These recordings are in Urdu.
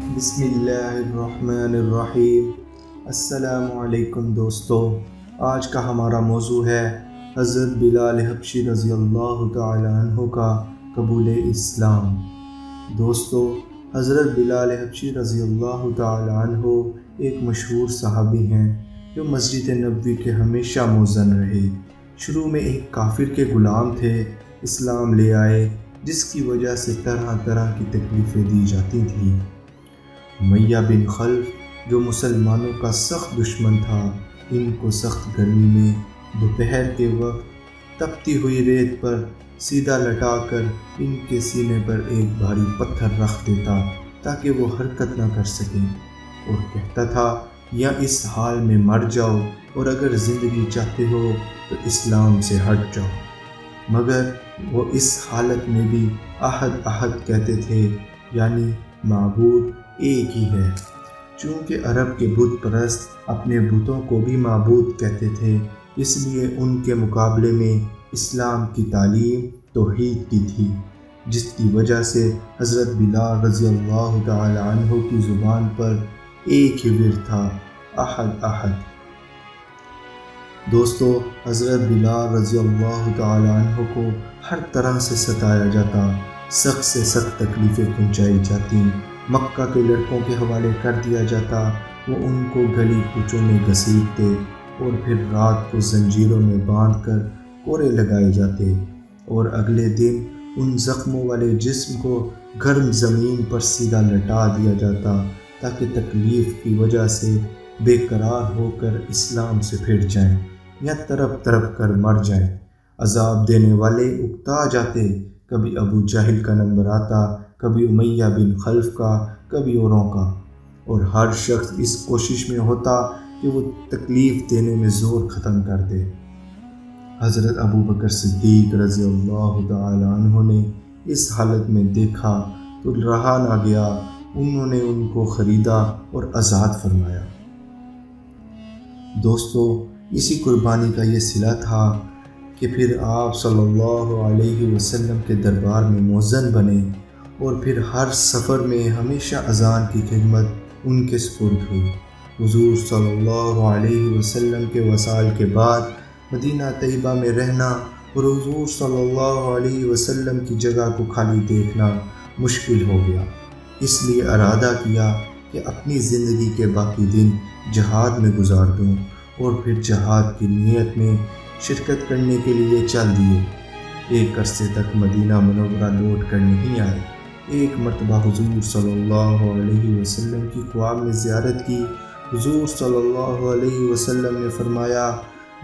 بسم اللہ الرحمن الرحیم۔ السلام علیکم دوستو، آج کا ہمارا موضوع ہے حضرت بلال حبشی رضی اللہ تعالی عنہ کا قبول اسلام۔ دوستو، حضرت بلال حبشی رضی اللہ تعالی عنہ ایک مشہور صحابی ہیں جو مسجد نبوی کے ہمیشہ مؤذن رہے۔ شروع میں ایک کافر کے غلام تھے، اسلام لے آئے جس کی وجہ سے طرح طرح کی تکلیفیں دی جاتی تھیں۔ امیہ بن خلف جو مسلمانوں کا سخت دشمن تھا، ان کو سخت گرمی میں دوپہر کے وقت تپتی ہوئی ریت پر سیدھا لٹا کر ان کے سینے پر ایک بھاری پتھر رکھ دیتا تاکہ وہ حرکت نہ کر سکیں، اور کہتا تھا یا اس حال میں مر جاؤ، اور اگر زندگی چاہتے ہو تو اسلام سے ہٹ جاؤ۔ مگر وہ اس حالت میں بھی احد احد کہتے تھے، یعنی معبود ایک ہی ہے۔ چونکہ عرب کے بت پرست اپنے بتوں کو بھی معبود کہتے تھے، اس لیے ان کے مقابلے میں اسلام کی تعلیم توحید کی تھی، جس کی وجہ سے حضرت بلال رضی اللہ تعالی عنہ کی زبان پر ایک ہی ورد تھا، احد احد۔ دوستو، حضرت بلال رضی اللہ تعالی عنہ کو ہر طرح سے ستایا جاتا، سخت سے سخت تکلیفیں پہنچائی جاتی، مکہ کے لڑکوں کے حوالے کر دیا جاتا، وہ ان کو گلی کوچوں میں گھسیٹتے اور پھر رات کو زنجیروں میں باندھ کر کوڑے لگائے جاتے، اور اگلے دن ان زخموں والے جسم کو گرم زمین پر سیدھا لٹا دیا جاتا تاکہ تکلیف کی وجہ سے بے قرار ہو کر اسلام سے پھر جائیں یا تڑپ تڑپ کر مر جائیں۔ عذاب دینے والے اکتا جاتے، کبھی ابو جہل کا نمبر آتا، کبھی امیہ بن خلف کا، کبھی اوروں کا، اور ہر شخص اس کوشش میں ہوتا کہ وہ تکلیف دینے میں زور ختم کر دے۔ حضرت ابو بکر صدیق رضی اللہ تعالی عنہ نے اس حالت میں دیکھا تو رہا نہ گیا، انہوں نے ان کو خریدا اور آزاد فرمایا۔ دوستو، اسی قربانی کا یہ صلہ تھا کہ پھر آپ صلی اللہ علیہ وسلم کے دربار میں مؤذن بنے، اور پھر ہر سفر میں ہمیشہ اذان کی خدمت ان کے سپرد ہوئی۔ حضور صلی اللہ علیہ وسلم کے وصال کے بعد مدینہ طیبہ میں رہنا اور حضور صلی اللہ علیہ وسلم کی جگہ کو خالی دیکھنا مشکل ہو گیا، اس لیے ارادہ کیا کہ اپنی زندگی کے باقی دن جہاد میں گزار دوں، اور پھر جہاد کی نیت میں شرکت کرنے کے لیے چل دیے۔ ایک عرصے تک مدینہ منورہ لوٹ کر نہیں آئے۔ ایک مرتبہ حضور صلی اللہ علیہ وسلم کی خواب میں زیارت کی۔ حضور صلی اللہ علیہ وسلم نے فرمایا،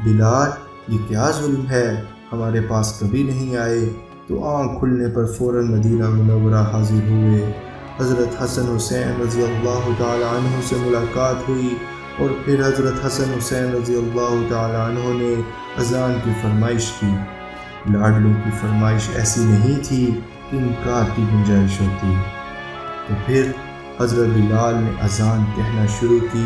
بلال، یہ کیا ظلم ہے، ہمارے پاس کبھی نہیں آئے؟ تو آنکھ کھلنے پر فوراً مدینہ منورہ حاضر ہوئے۔ حضرت حسن حسین رضی اللہ تعالی عنہ سے ملاقات ہوئی، اور پھر حضرت حسن حسین رضی اللہ تعالی عنہ نے اذان کی فرمائش کی۔ لاڈلوں کی فرمائش ایسی نہیں تھی کہ انکار کی گنجائش ہوتی، تو پھر حضرت بلال نے اذان کہنا شروع کی،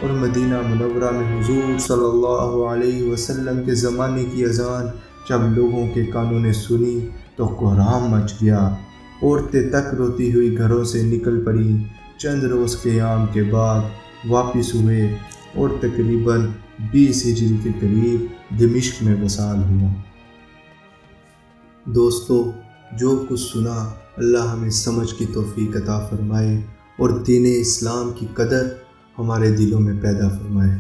اور مدینہ منورہ میں حضور صلی اللہ علیہ وسلم کے زمانے کی اذان جب لوگوں کے کانوں نے سنی تو کوہرام مچ گیا، عورتیں تک روتی ہوئی گھروں سے نکل پڑیں۔ چند روز قیام کے بعد واپس ہوئے، اور تقریباً 20 ہجری کے قریب دمشق میں وصال ہوا۔ دوستو، جو کچھ سنا اللہ ہمیں سمجھ کی توفیق عطا فرمائے، اور دین اسلام کی قدر ہمارے دلوں میں پیدا فرمائے،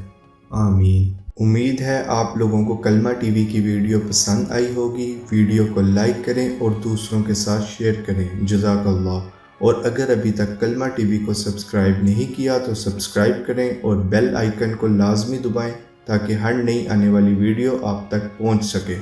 آمین۔ امید ہے آپ لوگوں کو کلمہ ٹی وی کی ویڈیو پسند آئی ہوگی۔ ویڈیو کو لائک کریں اور دوسروں کے ساتھ شیئر کریں، جزاک اللہ۔ اور اگر ابھی تک کلمہ ٹی وی کو سبسکرائب نہیں کیا تو سبسکرائب کریں، اور بیل آئیکن کو لازمی دبائیں تاکہ ہر نئی آنے والی ویڈیو آپ تک پہنچ سکے۔